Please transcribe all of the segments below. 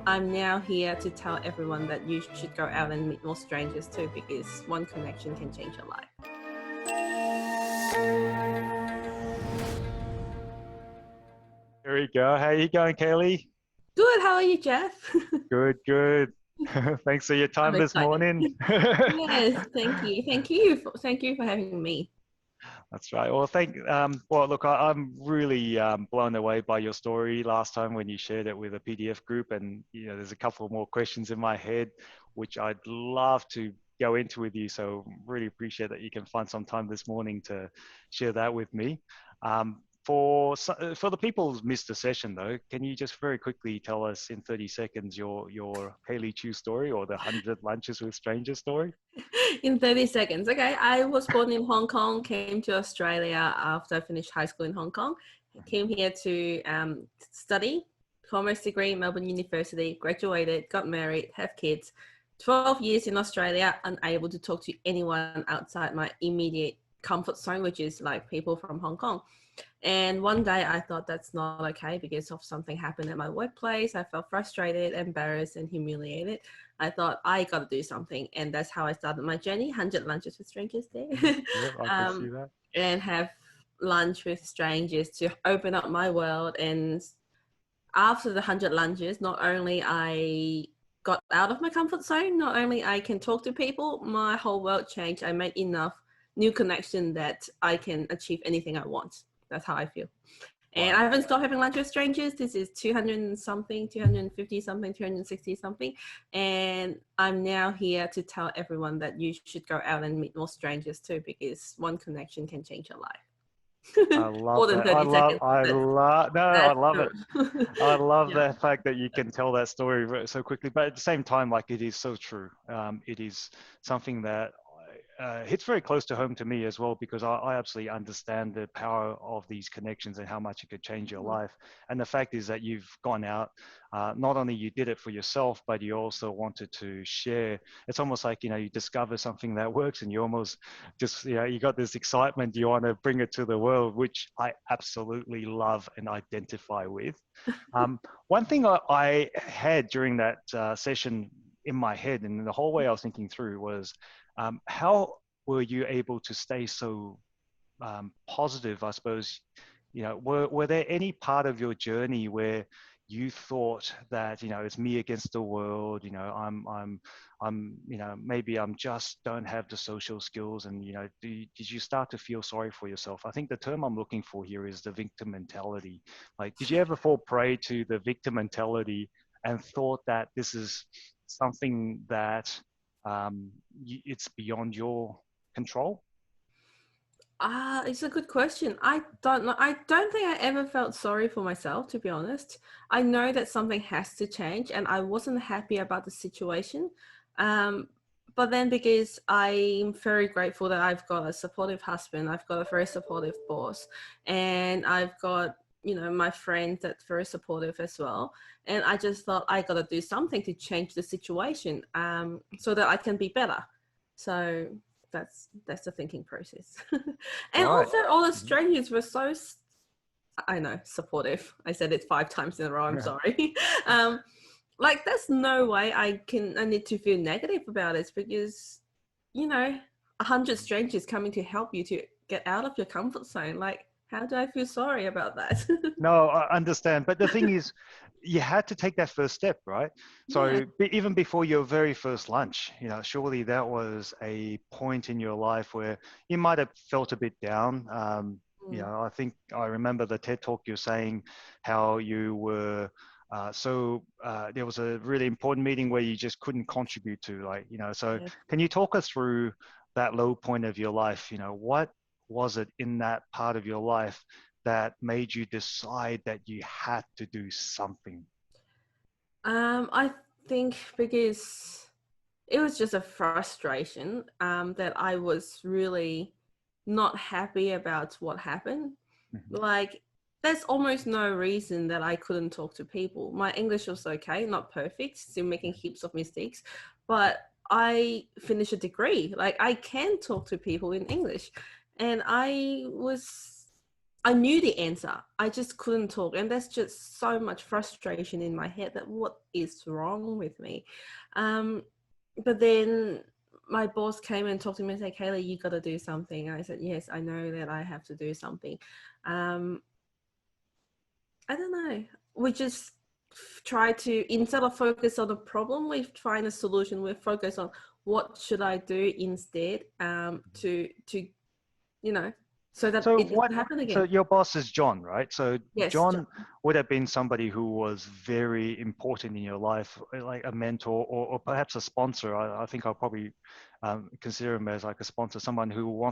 I'm now here to tell everyone that you should go out and meet more strangers too, because one connection can change your life. There we go. How you going, Kaley? Good, how are you, Jeff? Good, good. Thanks for your I'm time this excited. morning. Yes, thank you. Thank you for having me. That's right. Well, well, look, I'm really blown away by your story last time when you shared it with a PDF group, and there's a couple more questions in my head which I'd love to go into with you. So really appreciate that you can find some time this morning to share that with me. For the people who's missed the session, though, can you just very quickly tell us in 30 seconds your Kaley Chu story, or the 100 lunches with strangers story? In 30 seconds. Okay, I was born in Hong Kong, came to Australia after I finished high school in Hong Kong. Came here to study, commerce degree, Melbourne University, graduated, got married, have kids. 12 years in Australia, unable to talk to anyone outside my immediate comfort zone, which is like people from Hong Kong. And one day I thought that's not okay because of something happened at my workplace. I felt frustrated, embarrassed, and humiliated. I thought I got to do something. And that's how I started my journey, 100 lunches with strangers there. Yeah, I can see that. And have lunch with strangers to open up my world. And after the 100 lunches, not only I got out of my comfort zone, not only I can talk to people, my whole world changed. I made enough new connection that I can achieve anything I want. That's how I feel. And Wow. I haven't stopped having lunch with strangers. This is 200 and something, 250 something, 260 something. And I'm now here to tell everyone that you should go out and meet more strangers too, because one connection can change your I life. love More than that. 30 seconds. No, I That's love it. true. I love Yeah. the fact that you can tell that story so quickly, but at the same time, like, it is so true. It is something that hits very close to home to me as well, because I absolutely understand the power of these connections and how much it could change your life. And the fact is that you've gone out, not only you did it for yourself, but you also wanted to share. It's almost like, you discover something that works, and you almost just, you got this excitement, you want to bring it to the world, which I absolutely love and identify with. One thing I had during that session in my head, and the whole way I was thinking through, was how were you able to stay so positive? I suppose, were there any part of your journey where you thought that, it's me against the world, maybe I'm just don't have the social skills, and did you start to feel sorry for yourself? I think the term I'm looking for here is the victim mentality. Like, did you ever fall prey to the victim mentality and thought that this is something that it's beyond your control? It's a good question. I don't know. I don't think I ever felt sorry for myself, to be honest. I know that something has to change, and I wasn't happy about the situation. Um, but then, because I'm very grateful that I've got a supportive husband, I've got a very supportive boss, and I've got, my friends that's very supportive as well. And I just thought I got to do something to change the situation, so that I can be better. So that's the thinking process. And Right. also all the Mhm. strangers were so I know, supportive. I said it 5 times in a row, I'm sorry. um like, there's no way I need to feel negative about it, because 100 strangers coming to help you to get out of your comfort zone, like, how do I feel sorry about that? No, I understand. But the thing is, you had to take that first step, right? Yeah. So even before your very first lunch, surely that was a point in your life where you might have felt a bit down. Mm. I think I remember the TED talk you're saying how you were there was a really important meeting where you just couldn't contribute to, like, so Yeah. can you talk us through that low point of your life? What was it in that part of your life that made you decide that you had to do something? I think because it was just a frustration, that I was really not happy about what happened. Mhm. Like, there's almost no reason that I couldn't talk to people. My English was okay, not perfect, still making heaps of mistakes, but I finished a degree. Like, I can talk to people in English. And I was I knew the answer. I just couldn't talk. And there's just so much frustration in my head that what is wrong with me? But then my boss came and talked to me and said, Kaley, you got to do something. And I said, yes, I know that I have to do something. I don't know. We just try to, instead of focus on the problem, we find a solution. We focus on what should I do instead, to so that it doesn't happen again. So your boss is John, right? So Yes, John would have been somebody who was very important in your life, like a mentor or perhaps a sponsor. I think I'll probably consider him as like a sponsor, someone who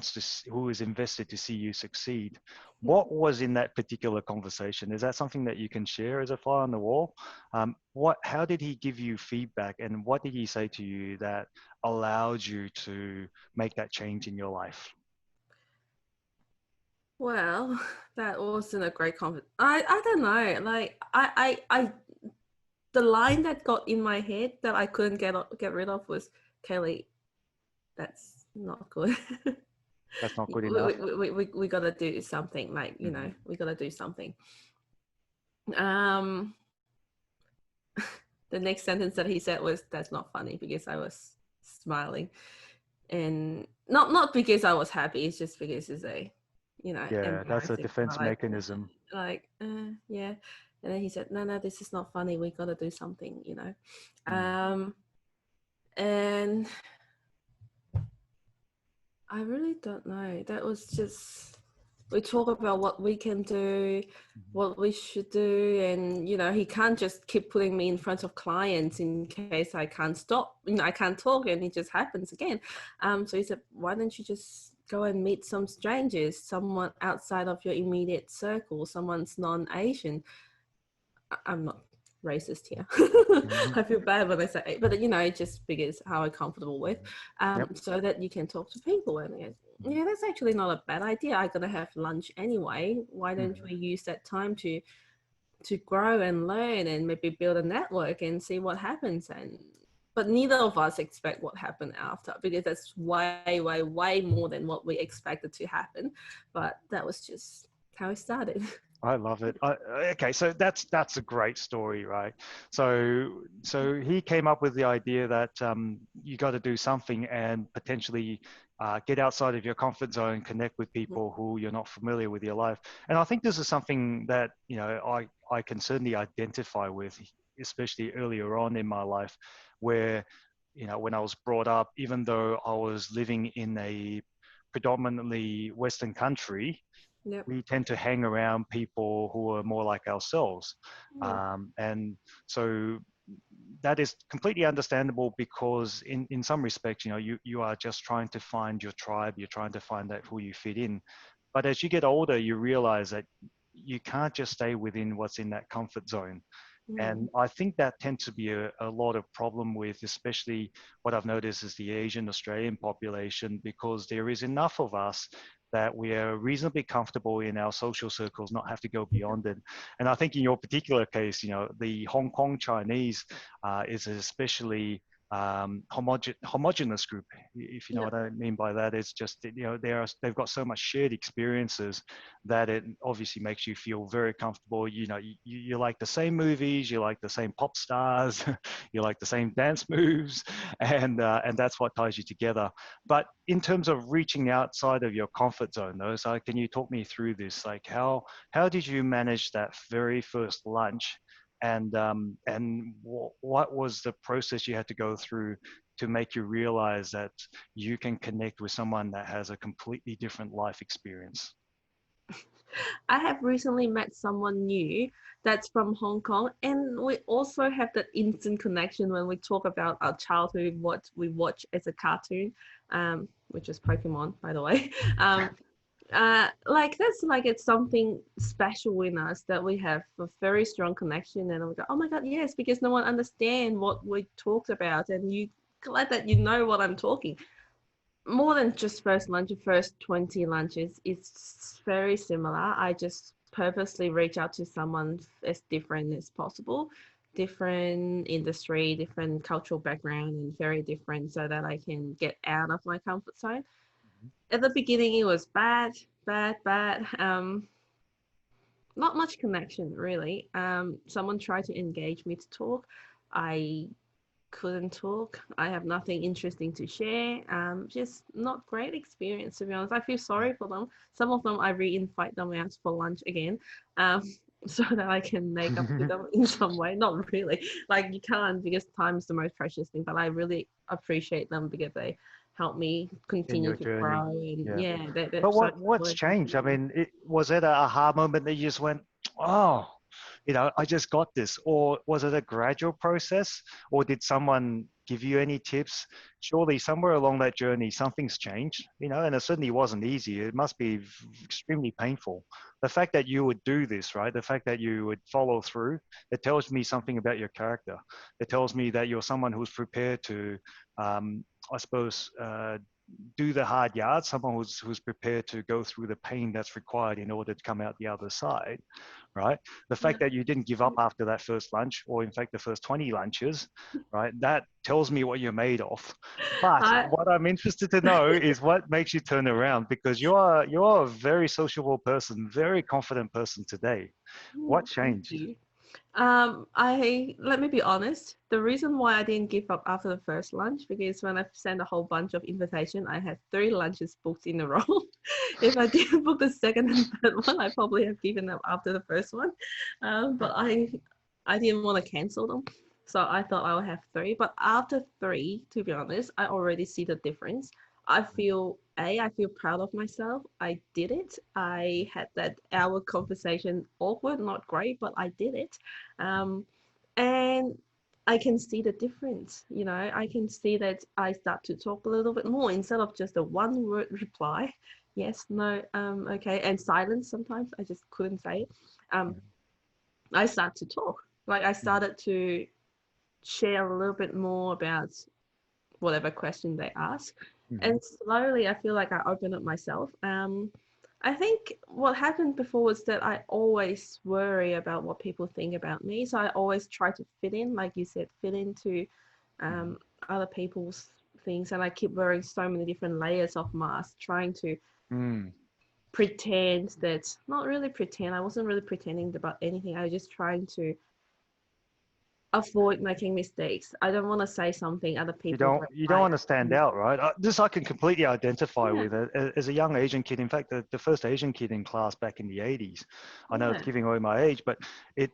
who is invested to see you succeed. What was in that particular conversation? Is that something that you can share as a fly on the wall? How did he give you feedback, and what did he say to you that allowed you to make that change in your life? Well, that wasn't a great conversation. I don't know. Like I the line that got in my head that I couldn't get rid of was, Kaley, that's not good. That's not good enough. We got to do something. Like, we got to do something. The next sentence that he said was, that's not funny, because I was smiling, and not because I was happy. It's just because it's that's a defense mechanism. Like, yeah. And then he said, no, this is not funny. We got to do something, and I really don't know. That was just, we talk about what we can do, what we should do. And, he can't just keep putting me in front of clients in case I can't stop, I can't talk, and it just happens again. So he said, why don't you just go and meet some strangers, someone outside of your immediate circle, someone's non-Asian. I'm not racist here. I feel bad when I say it, but it just figures how I'm comfortable with, so that you can talk to people. And that's actually not a bad idea. I'm gonna have lunch anyway. Why don't we use that time to grow and learn and maybe build a network and see what happens? But neither of us expect what happened after, because that's way, way, way more than what we expected to happen. But that was just how it started. I love it. Okay, so that's a great story, right? So he came up with the idea that you got to do something and potentially get outside of your comfort zone, connect with people who you're not familiar with your life. And I think this is something that I can certainly identify with, especially earlier on in my life, where when I was brought up, even though I was living in a predominantly Western country, we tend to hang around people who are more like ourselves. And so that is completely understandable, because in some respects, you are just trying to find your tribe. You're trying to find out who you fit in. But as you get older, you realize that you can't just stay within what's in that comfort zone. And I think that tends to be a lot of problem with, especially what I've noticed is the Asian Australian population, because there is enough of us that we are reasonably comfortable in our social circles, not have to go beyond it. And I think in your particular case, the Hong Kong Chinese is especially homogenous group, if you know what I mean by that. It's just they've got so much shared experiences that it obviously makes you feel very comfortable. You like the same movies, you like the same pop stars, you like the same dance moves, and that's what ties you together. But in terms of reaching outside of your comfort zone, though, so can you talk me through this? Like how did you manage that very first lunch? And what was the process you had to go through to make you realize that you can connect with someone that has a completely different life experience? I have recently met someone new that's from Hong Kong, and we also have that instant connection when we talk about our childhood, what we watch as a cartoon, which is Pokemon, by the way. It's something special in us that we have a very strong connection, and we go, oh my god, yes, because no one understands what we talked about, and you glad that you know what I'm talking. More than just first lunch, first 20 lunches, it's very similar. I just purposely reach out to someone as different as possible, different industry, different cultural background, and very different, so that I can get out of my comfort zone. At the beginning, it was bad. not much connection really. Someone tried to engage me to talk. I couldn't talk. I have nothing interesting to share. Just not great experience, to be honest. I feel sorry for them. Some of them I re-invite them out for lunch again, um, so that I can make up to them in some way. Not really, like you can't, because time is the most precious thing. But I really appreciate them because they help me In continue your to journey. grow, and Yeah. yeah, they're But so what's supportive to changed? I me. mean, was it a aha moment that you just went, oh, I just got this, or was it a gradual process, or did someone give you any tips? Surely somewhere along that journey, something's changed, and it certainly wasn't easy. It must be extremely painful. The fact that you would do this, right? The fact that you would follow through, it tells me something about your character. It tells me that you're someone who's prepared to, I suppose, do the hard yards, someone who's prepared to go through the pain that's required in order to come out the other side, right? The Yeah. fact that you didn't give up after that first lunch, or in fact the first 20 lunches, right? That tells me what you're made of. But I, what I'm interested to know is what makes you turn around, because you're a very sociable person, very confident person today. What thank changed? you. I let me be honest. The reason why I didn't give up after the first lunch, because when I sent a whole bunch of invitation, I had 3 lunches booked in a row. If I didn't book the second and third one, I probably have given up after the first one. But I didn't want to cancel them, so I thought I would have 3. But after 3, to be honest, I already see the difference. I feel proud of myself. I did it. I had that hour conversation, awkward, not great, but I did it. Um, and I can see the difference. I can see that I start to talk a little bit more instead of just a one word reply. Yes, no, okay, and silence sometimes. I just couldn't say it. Um, I start to talk. Like I started to share a little bit more about whatever question they ask. Mm-hmm. And slowly, I feel like I open up myself. I think what happened before was that I always worry about what people think about me. So I always try to fit in, like you said, fit into Mm-hmm. other people's things. And I keep wearing so many different layers of masks, trying to Mm. pretend that, not really pretend, I wasn't really pretending about anything. I was just trying to avoid making mistakes. I don't want to say something other You people don't don't you don't like. want to stand out, right? This I can completely identify Yeah, with. As a young Asian kid, in fact, the first Asian kid in class back in the 80s. I know it's yeah, giving away my age, but it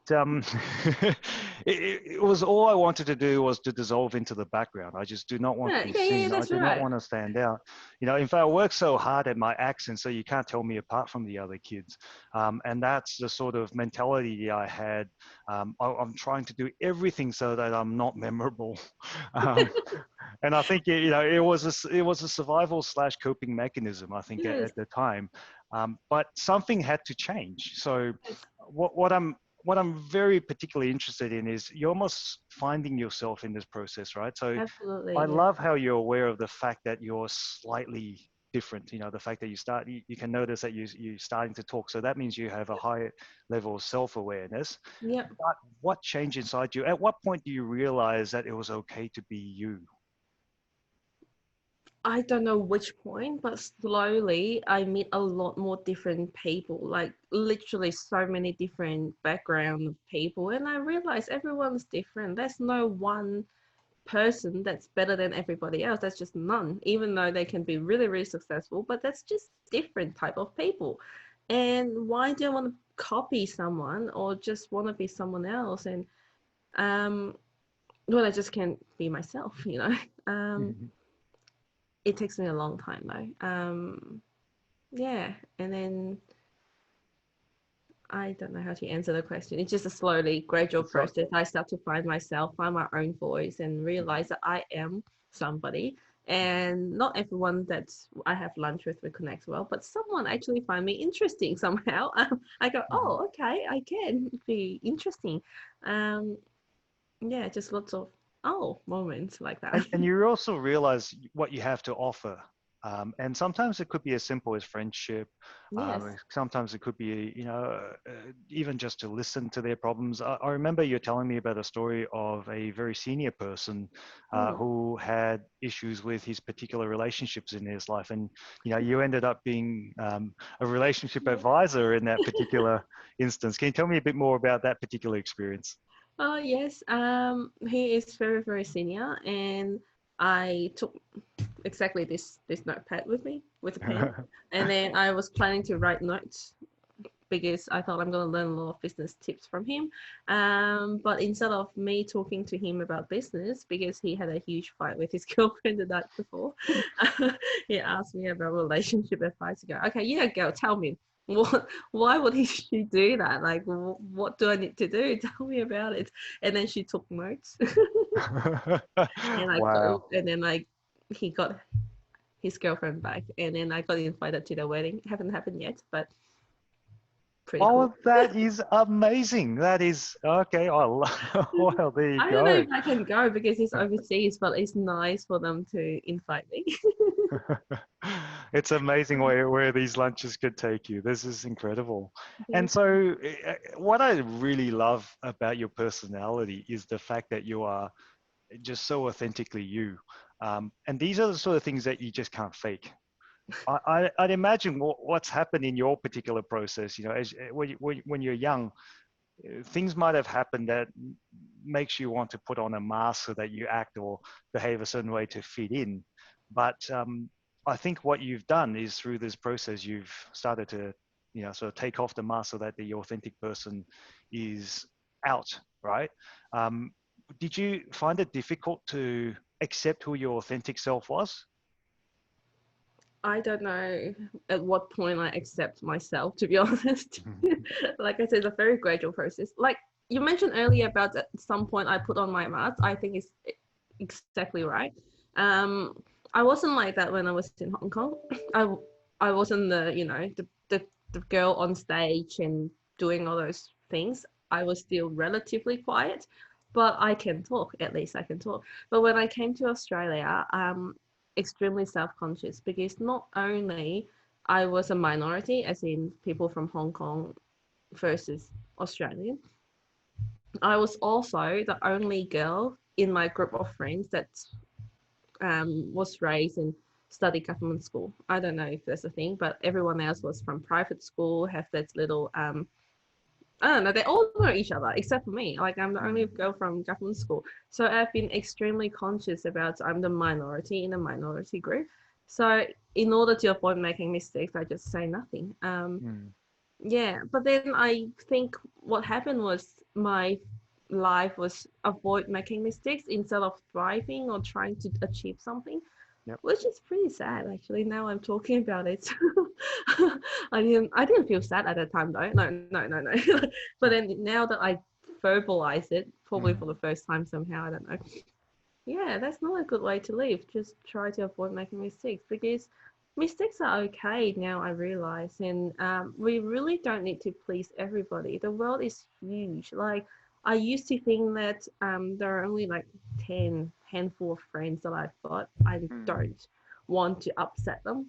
it was all I wanted to do was to dissolve into the background. I just do not want to yeah, be yeah, yeah, seen. I that's do not right. want to stand out. In fact, I work so hard at my accent, so you can't tell me apart from the other kids. And that's the sort of mentality I had. I'm trying to do everything so that I'm not memorable. Um, and I think it was a survival slash coping mechanism. I think Yes, at the time, but something had to change. So yes, what I'm very particularly interested in is you're almost finding yourself in this process, right? So I absolutely, yeah. love how you're aware of the fact that you're slightly different. The fact that you can notice that you're starting to talk. So that means you have a higher level of self-awareness. Yep. But what changed inside you? At what point do you realize that it was okay to be you? I don't know which point, but slowly I meet a lot more different people, like literally so many different background of people, and I realize everyone's different. There's no one person that's better than everybody else. That's just none, even though they can be really, really successful, but that's just different type of people. And why do I want to copy someone or just want to be someone else? And um, when I just can't be myself. Mhm. It takes me a long time though. Yeah, and then I don't know how to answer the question. It's just a slowly, gradual It's not. process. I start to find myself, find my own voice, and Mhm. realize that I am somebody. And not everyone that I have lunch with will connect well, but someone actually find me interesting somehow. I go, Mhm. oh, okay, I can be interesting. Um, yeah, just lots of oh moments like that. And you also realize what you have to offer. And sometimes it could be as simple as friendship. Yes. Sometimes it could be, even just to listen to their problems. I remember you telling me about a story of a very senior person who had issues with his particular relationships in his life. And, you ended up being a relationship advisor in that particular instance. Can you tell me a bit more about that particular experience? Oh, yes. He is very, very senior, and I took exactly this notepad with me with a pen, and then I was planning to write notes because I thought I'm going to learn a lot of business tips from him. But instead of me talking to him about business, because he had a huge fight with his girlfriend the night before, he asked me about relationship advice. To go, okay, yeah, girl, tell me. Why would she do that? Like, what do I need to do? Tell me about it. And then she took notes, and Wow. he got his girlfriend back, and then I got invited to the wedding. It haven't happened yet, but pretty cool. Oh, that is amazing. That is okay. Well, there you I don't know go. if I can go because it's overseas, but it's nice for them to invite me. It's amazing where these lunches could take you. This is incredible. And Thank so, what I really love about your personality is the fact that you are just so authentically you. And these are the sort of things that you just can't fake. I'd imagine what's happened in your particular process, as when you're young, things might have happened that makes you want to put on a mask so that you act or behave a certain way to fit in. But I think what you've done is through this process, you've started to, sort of take off the mask so that the authentic person is out, right? Did you find it difficult to accept who your authentic self was? I don't know at what point I accept myself, to be honest. Like I said, it's a very gradual process. Like you mentioned earlier about at some point I put on my mask. I think it's exactly right. Um, I wasn't like that when I was in Hong Kong. I I wasn't the girl on stage and doing all those things. I was still relatively quiet, but I can talk. At least I can talk. But when I came to Australia, extremely self-conscious because not only I was a minority, as in people from Hong Kong versus Australian, I was also the only girl in my group of friends that was raised and studied government school. I don't know if that's a thing, but everyone else was from private school, have that little I don't know, they all know each other except for me. Like I'm the only girl from government school. So I've been extremely conscious about I'm the minority in a minority group. So in order to avoid making mistakes, I just say nothing. Yeah, but then I think what happened was my life was avoid making mistakes instead of thriving or trying to achieve something, Yep. which is pretty sad actually. Now I'm talking about it. I didn't feel sad at that time though. No. But then now that I verbalize it, probably for the first time somehow, I don't know. Yeah, that's not a good way to live. Just try to avoid making mistakes because mistakes are okay now, I realize. And we really don't need to please everybody. The world is huge. Like, I used to think that there are only like 10 handful of friends that I've got. I don't want to upset them.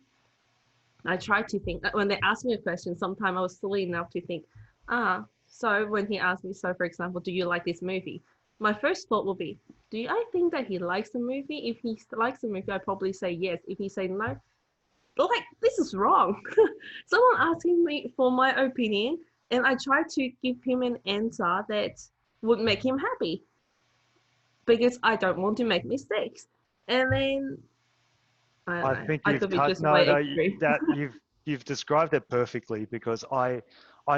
I try to think that when they ask me a question, sometimes I was silly enough to think, so when he asked me, so for example, do you like this movie? My first thought will be, do I think that he likes the movie? If he likes the movie, I'd probably say yes. If he say no, like this is wrong. Someone asking me for my opinion, and I try to give him an answer that would make him happy because I don't want to make mistakes. And then I don't I know. think I you've could be touched just no, way no, extreme. that you've described it perfectly because I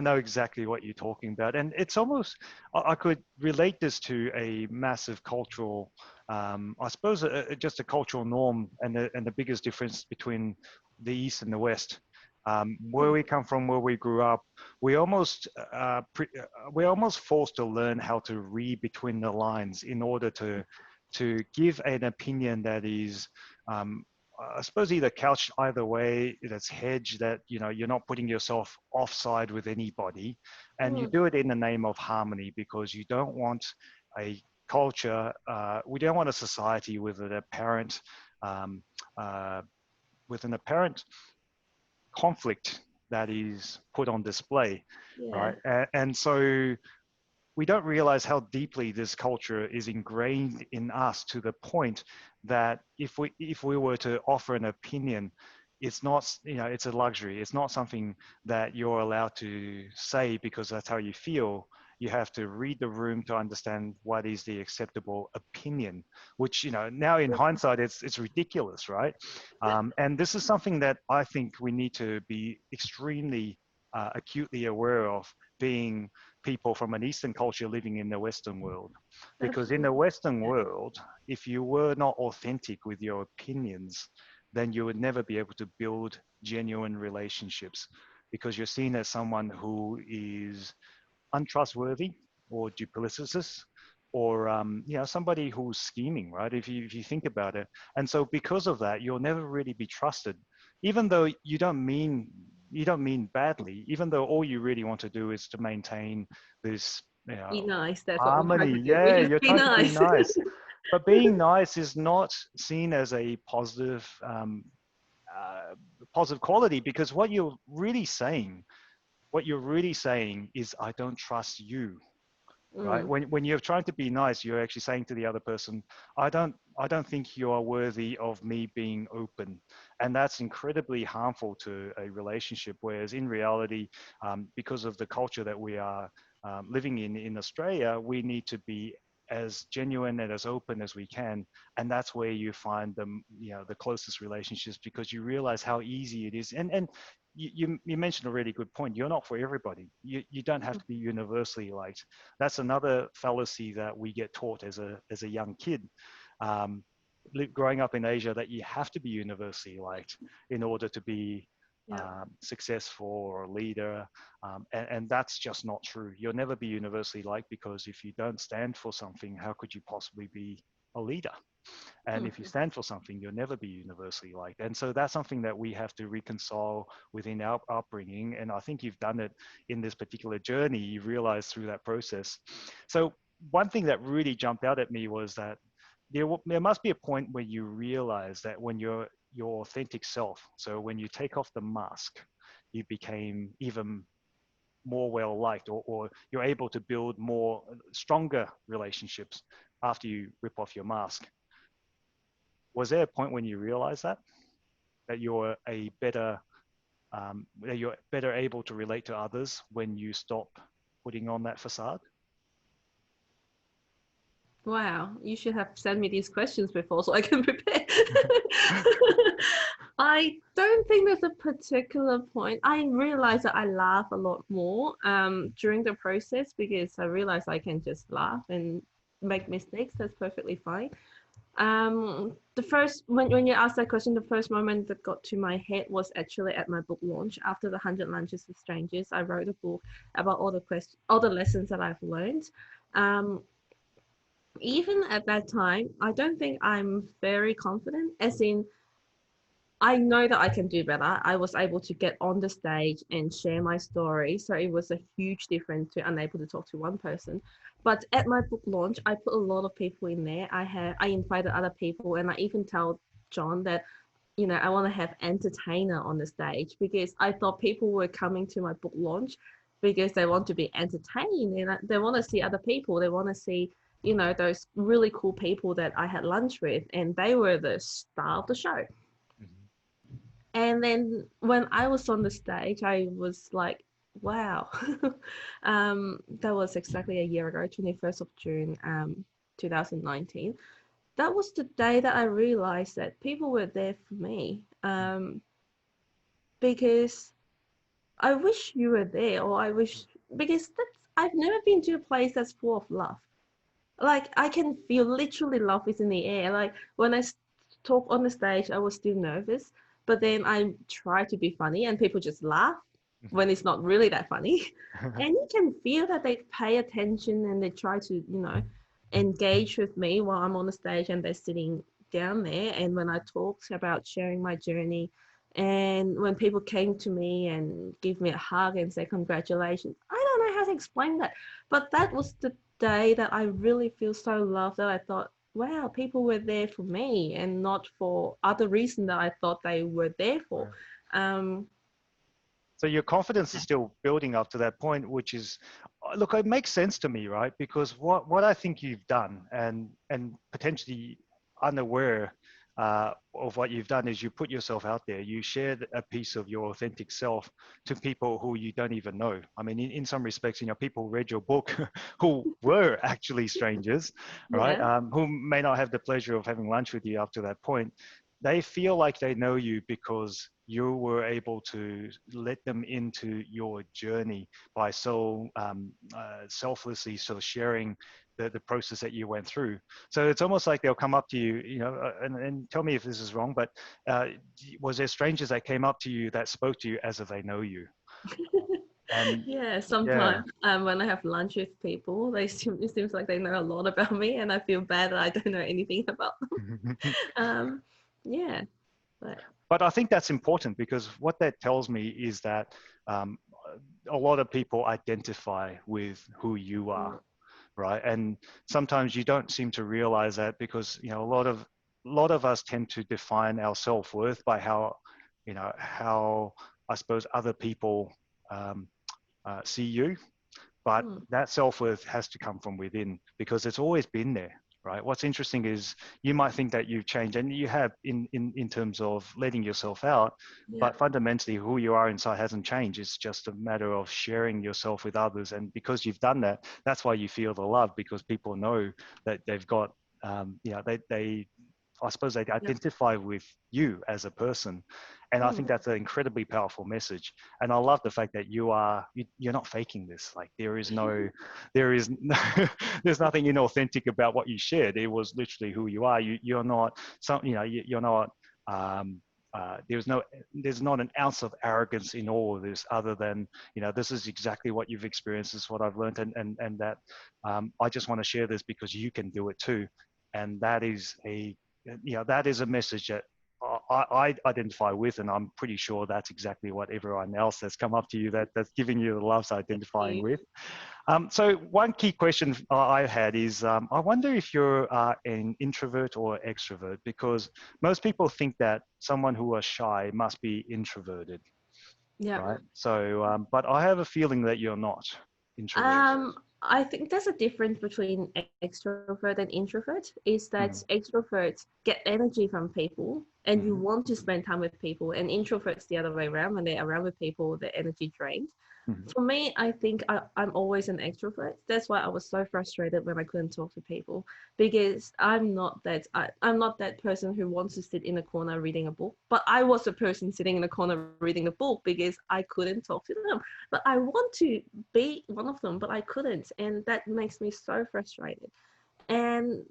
know exactly what you're talking about, and it's almost I could relate this to a massive cultural, I suppose, just a cultural norm, and the biggest difference between the East and the West. Where we come from, where we grew up, we almost we're almost forced to learn how to read between the lines in order to give an opinion that is I suppose either couched either way, that's hedged, that you're not putting yourself offside with anybody, and you do it in the name of harmony because you don't want a culture, we don't want a society with an apparent with an apparent conflict that is put on display, Yeah. right? And so we don't realize how deeply this culture is ingrained in us, to the point that if we were to offer an opinion, it's not, it's a luxury. It's not something that you're allowed to say because that's how you feel. You have to read the room to understand what is the acceptable opinion, which, now in hindsight, it's ridiculous, right? And this is something that I think we need to be extremely acutely aware of, being people from an Eastern culture living in the Western world. Because in the Absolutely. Western world, if you were not authentic with your opinions, then you would never be able to build genuine relationships, because you're seen as someone who is untrustworthy or duplicitous, or somebody who's scheming, right? If you think about it. And so because of that, you'll never really be trusted, even though you don't mean badly, even though all you really want to do is to maintain this Be nice. That's what we're trying harmony. to do. We Yeah, just you're be trying to be nice. nice, but being nice is not seen as a positive quality, because what you're really saying is, I don't trust you, right? Mm, When you're trying to be nice, you're actually saying to the other person, I don't think you are worthy of me being open. And that's incredibly harmful to a relationship. Whereas in reality, because of the culture that we are living in Australia, we need to be as genuine and as open as we can. And that's where you find the closest relationships, because you realize how easy it is. And you mentioned a really good point. You're not for everybody. You don't have to be universally liked. That's another fallacy that we get taught as a young kid, um, growing up in Asia, that you have to be universally liked in order to be yeah. successful or a leader. And that's just not true. You'll never be universally liked, because if you don't stand for something, how could you possibly be a leader? And if you Mhm. stand for something, you'll never be universally liked. And so that's something that we have to reconcile within our upbringing. And I think you've done it in this particular journey. You realize through that process. So one thing that really jumped out at me was that there must be a point where you realize that when you're your authentic self, so when you take off the mask, you became even more well liked, or you're able to build more stronger relationships after you rip off your mask. Was there a point when you realized that you're better able to relate to others when you stop putting on that facade? Wow, you should have sent me these questions before so I can prepare. I don't think there's a particular point. I realize that I laugh a lot more during the process, because I realize I can just laugh and make mistakes. That's perfectly fine. The first when you asked that question, the first moment that got to my head was actually at my book launch. After the 100 Lunches with Strangers, I wrote a book about all the lessons that I've learned. Um, Even at that time, I don't think I'm very confident, as in, I know that I can do better. I was able to get on the stage and share my story. So it was a huge difference to unable to talk to one person. But at my book launch, I put a lot of people in there. I invited other people, and I even tell John that, I want to have entertainer on the stage, because I thought people were coming to my book launch because they want to be entertained, and they want to see other people. They want to see, those really cool people that I had lunch with, and they were the star of the show. Mhm. And then when I was on the stage, I was like, wow. That was exactly a year ago, 21st of June, 2019. That was the day that I realized that people were there for me. Because I wish you were there, or I wish, because I've never been to a place that's full of love. Like, I can feel literally love is in the air. Like, when I talk on the stage, I was still nervous, but then I try to be funny, and people just laugh when it's not really that funny. And you can feel that they pay attention, and they try to, engage with me while I'm on the stage, and they're sitting down there. And when I talked about sharing my journey, and when people came to me and give me a hug and say congratulations, I don't know how to explain that, but that was the day that I really feel so loved, that I thought, wow, people were there for me and not for other reason that I thought they were there for. Right. Um, So your confidence is still building up to that point, which is, look, it makes sense to me, right? Because what I think you've done, and potentially unaware of what you've done, is you put yourself out there. You shared a piece of your authentic self to people who you don't even know. I mean, in some respects, people read your book who were actually strangers, right? yeah. Who may not have the pleasure of having lunch with you up to that point. They feel like they know you because you were able to let them into your journey by so selflessly sort of sharing the process that you went through. So it's almost like they'll come up to you, and tell me if this is wrong, but was there strangers that came up to you that spoke to you as if they know you? And Yeah, yeah. sometimes when I have lunch with people, it seems like they know a lot about me, and I feel bad that I don't know anything about them. Yeah, but But I think that's important, because what that tells me is that um, a lot of people identify with who you are, right? And sometimes you don't seem to realize that, because a lot of us tend to define our self-worth by how I suppose other people see you. But that self-worth has to come from within, because it's always been there, right? What's interesting is you might think that you've changed, and you have in terms of letting yourself out, yeah. but fundamentally who you are inside hasn't changed. It's just a matter of sharing yourself with others. And because you've done that, that's why you feel the love, because people know that they've got, they I suppose they Yeah. identify with you as a person. And I think that's an incredibly powerful message. And I love the fact that you're not faking this. Like there is no, there's nothing inauthentic about what you shared. It was literally who you are. You're not you're not, there's not an ounce of arrogance in all of this, other than, this is exactly what you've experienced. This is what I've learned. And that, I just want to share this because you can do it too. And that is a message that I identify with, and I'm pretty sure that's exactly what everyone else that's come up to you that's giving you the love's identifying You. with. So one key question I had is, I wonder if you're an introvert or extrovert, because most people think that someone who is shy must be introverted, Yeah. right? So, but I have a feeling that you're not introverted. I think there's a difference between extrovert and introvert, is that Mm-hmm. extroverts get energy from people and you Mm-hmm. want to spend time with people, and introverts the other way around. When they're around with people, their energy drained. Mm-hmm. For me, I think I'm always an extrovert. That's why I was so frustrated when I couldn't talk to people, because I'm not that person who wants to sit in a corner reading a book. But I was a person sitting in a corner reading the book because I couldn't talk to them. But I want to be one of them, but I couldn't, and that makes me so frustrated. And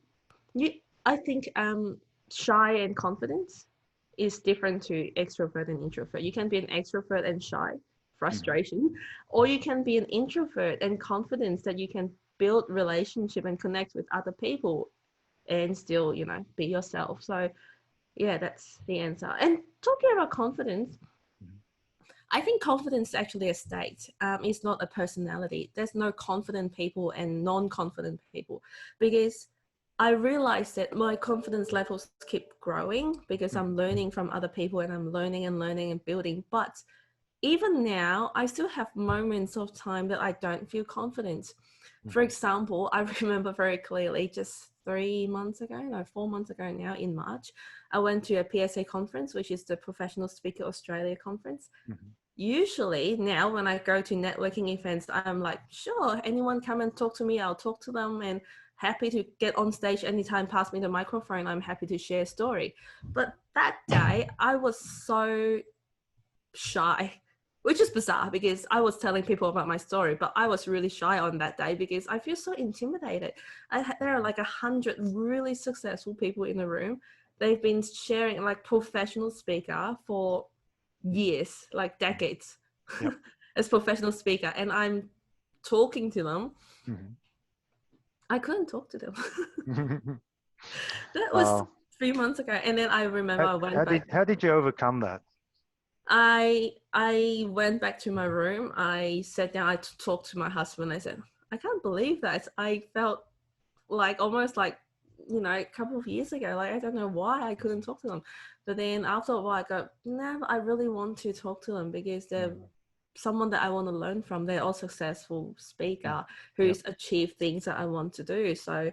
you, I think shy and confidence is different to extrovert and introvert. You can be an extrovert and shy, Mm-hmm. frustration, or you can be an introvert and confidence, that you can build relationship and connect with other people and still, be yourself. So yeah, that's the answer. And talking about confidence, I think confidence is actually a state. It's not a personality. There's no confident people and non-confident people, because I realized that my confidence levels keep growing because I'm learning from other people, and I'm learning and learning and building. But even now, I still have moments of time that I don't feel confident. For example, I remember very clearly just 3 months ago, no, 4 months ago now, in March, I went to a PSA conference, which is the Professional Speaker Australia conference. Mm-hmm. Usually now when I go to networking events, I'm like, sure, anyone come and talk to me, I'll talk to them, and happy to get on stage anytime, pass me the microphone, I'm happy to share a story. But that day I was so shy, which is bizarre because I was telling people about my story, but I was really shy on that day because I feel so intimidated. There are like 100 really successful people in the room. They've been sharing, like, professional speaker for years, like decades, Yep. as professional speaker, and I'm talking to them. Mm-hmm. I couldn't talk to them. That was Wow. 3 months ago, and then I remember How, I how went did back. how did you overcome that? I went back to my room. I sat down. I talked to my husband. I said, I can't believe that. I felt like almost like you know, a couple of years ago. Like, I don't know why I couldn't talk to them. But then after a while, I go, no, I really want to talk to them because they're someone that I want to learn from. They're all successful speaker who's achieved things that I want to do. So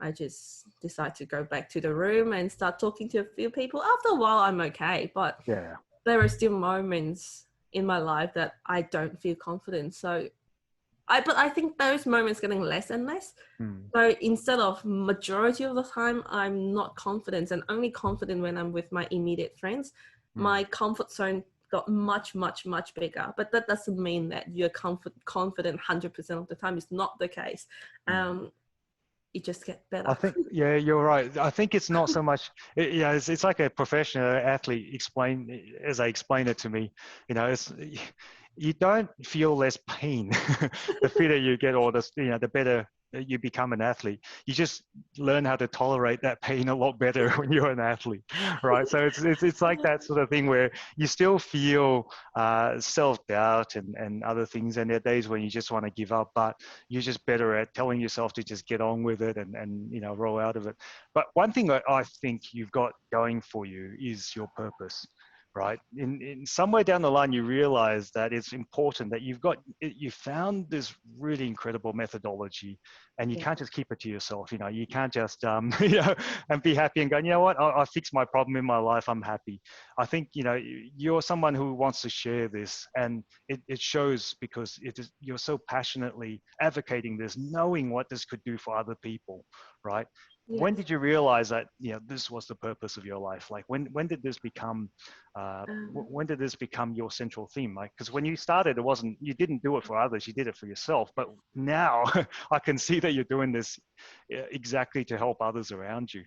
I just decide to go back to the room and start talking to a few people. After a while, I'm okay. But there are still moments in my life that I don't feel confident. So but I think those moments getting less and less. So instead of majority of the time, I'm not confident and only confident when I'm with my immediate friends. My comfort zone got much, much, much bigger. But that doesn't mean that you're confident 100% of the time. It's not the case. It just gets better. I think, you're right. I think it's not so much, it's like a professional athlete as they explain it to me, you know, you don't feel less pain the fitter you get, or the better you become an athlete. You just learn how to tolerate that pain a lot better when you're an athlete, right? So it's like that sort of thing where you still feel self-doubt and other things, and there are days when you just want to give up, but you're just better at telling yourself to just get on with it and you know, roll out of it. But one thing that I think you've got going for you is your purpose. Right, in somewhere down the line, you realize that it's important that you found this really incredible methodology, and you can't just keep it to yourself. You know, you can't just you know, and be happy and go, you know what, I fixed my problem in my life, I'm happy. I think, you know, you're someone who wants to share this, and it shows because you're so passionately advocating this, knowing what this could do for other people, right? When did you realize that, you know, this was the purpose of your life? Like, when did this become your central theme? Like, because when you started, you didn't do it for others, you did it for yourself. But now I can see that you're doing this exactly to help others around you.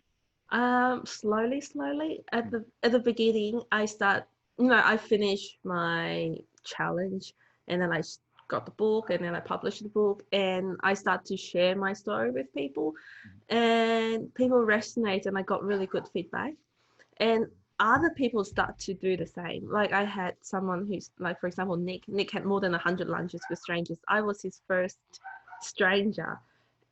Slowly. At the beginning, I finished my challenge, and then I got the book, and then I published the book, and I start to share my story with people, and people resonate, and I got really good feedback, and other people start to do the same. Like, I had someone who's like, for example, Nick had more than 100 lunches with strangers. I was his first stranger.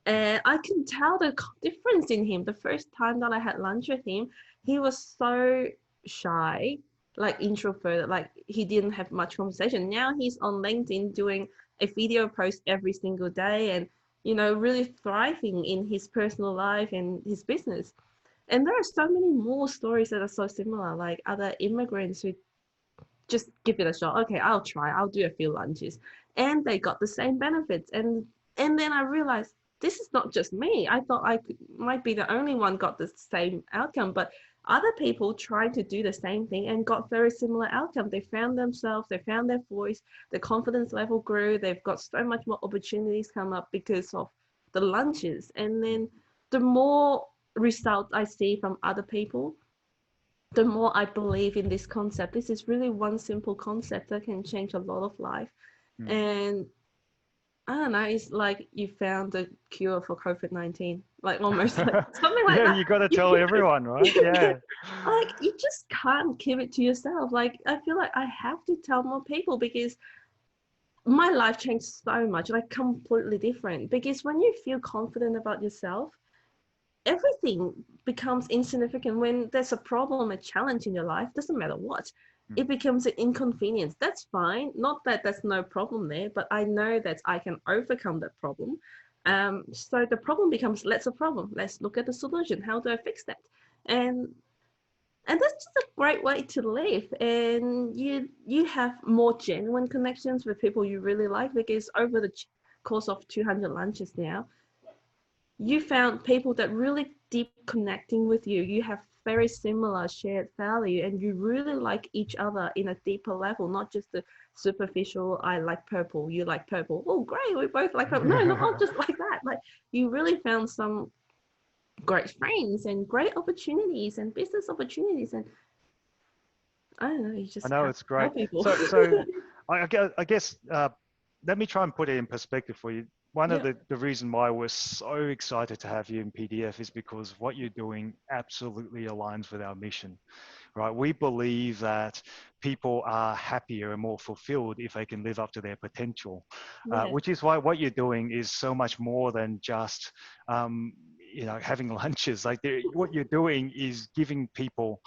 And I can tell the difference in him. The first time that I had lunch with him, he was so shy, like introvert, like he didn't have much conversation. Now he's on LinkedIn doing a video post every single day and, you know, really thriving in his personal life and his business. And there are so many more stories that are so similar, like other immigrants who just give it a shot. Okay, I'll do a few lunches. And they got the same benefits. And then I realized, this is not just me. I thought might be the only one got the same outcome, but other people tried to do the same thing and got very similar outcome. They found themselves, they found their voice, their confidence level grew. They've got so much more opportunities come up because of the lunches. And then the more results I see from other people, the more I believe in this concept. This is really one simple concept that can change a lot of life. And I don't know, it's like you found the cure for COVID-19, like almost like something like that. You got to tell everyone, right? Yeah. Like, you just can't keep it to yourself. Like, I feel like I have to tell more people because my life changed so much, like completely different. Because when you feel confident about yourself, everything becomes insignificant. When there's a problem, a challenge in your life, doesn't matter what, it becomes an inconvenience. That's fine. Not that there's no problem there, but I know that I can overcome that problem. So the problem becomes less a problem. Let's look at the solution. How do I fix that? And that's just a great way to live. And you have more genuine connections with people you really like, because over the course of 200 lunches now, you found people that really deep connecting with you. You have very similar shared value, and you really like each other in a deeper level, not just the superficial, I like purple, you like purple. Oh, great, we both like purple. No, not just like that. Like, you really found some great friends and great opportunities and business opportunities. And I don't know, you just I know, it's great. people. So I guess let me try and put it in perspective for you. One of the reason why we're so excited to have you in PDF is because what you're doing absolutely aligns with our mission, right? We believe that people are happier and more fulfilled if they can live up to their potential, which is why what you're doing is so much more than just having lunches. Like what you're doing is giving people,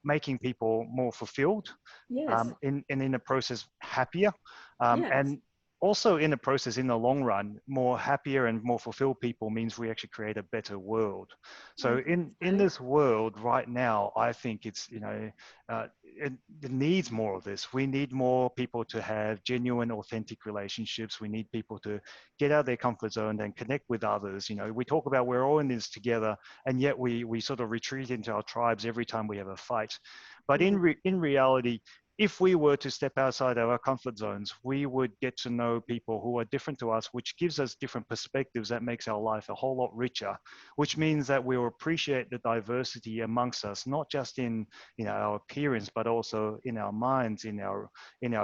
making people more fulfilled, Yes. in the process happier, Yes. and also in the process, in the long run, more happier and more fulfilled people means we actually create a better world. I So think in so. this world right now, I think it's, it needs more of this. We need more people to have genuine, authentic relationships. We need people to get out of their comfort zone and connect with others. We talk about we're all in this together, and yet we sort of retreat into our tribes every time we have a fight. But Mm. in reality, if we were to step outside of our comfort zones, we would get to know people who are different to us, which gives us different perspectives that makes our life a whole lot richer, which means that we'll appreciate the diversity amongst us, not just in our appearance, but also in our minds, in our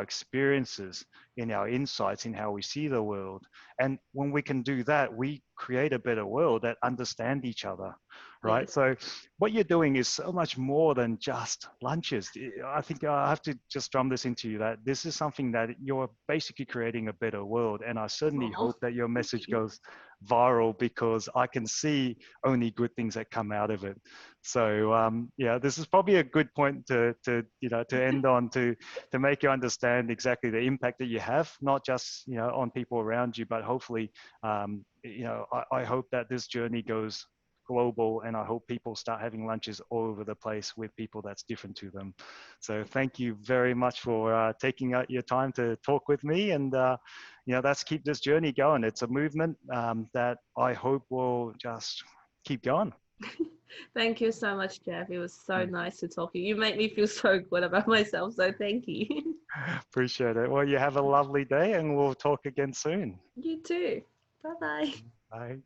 experiences, in our insights, in how we see the world. And when we can do that, we create a better world that understand each other, right? Yes. So what you're doing is so much more than just lunches. I think I have to just drum this into you that this is something that you're basically creating a better world. And I certainly Oh, hope that your thank message you. goes viral, because I can see only good things that come out of it. So yeah, this is probably a good point to end on, to make you understand exactly the impact that you have, not just on people around you, but hopefully I hope that this journey goes global, and I hope people start having lunches all over the place with people that's different to them. So thank you very much for taking out your time to talk with me, and let's keep this journey going. It's a movement that I hope will just keep going. Thank you so much, Jeff. It was so nice to talk to you. You make me feel so good about myself, so thank you. Appreciate it. Well, you have a lovely day, and we'll talk again soon. You too. Bye-bye. Bye.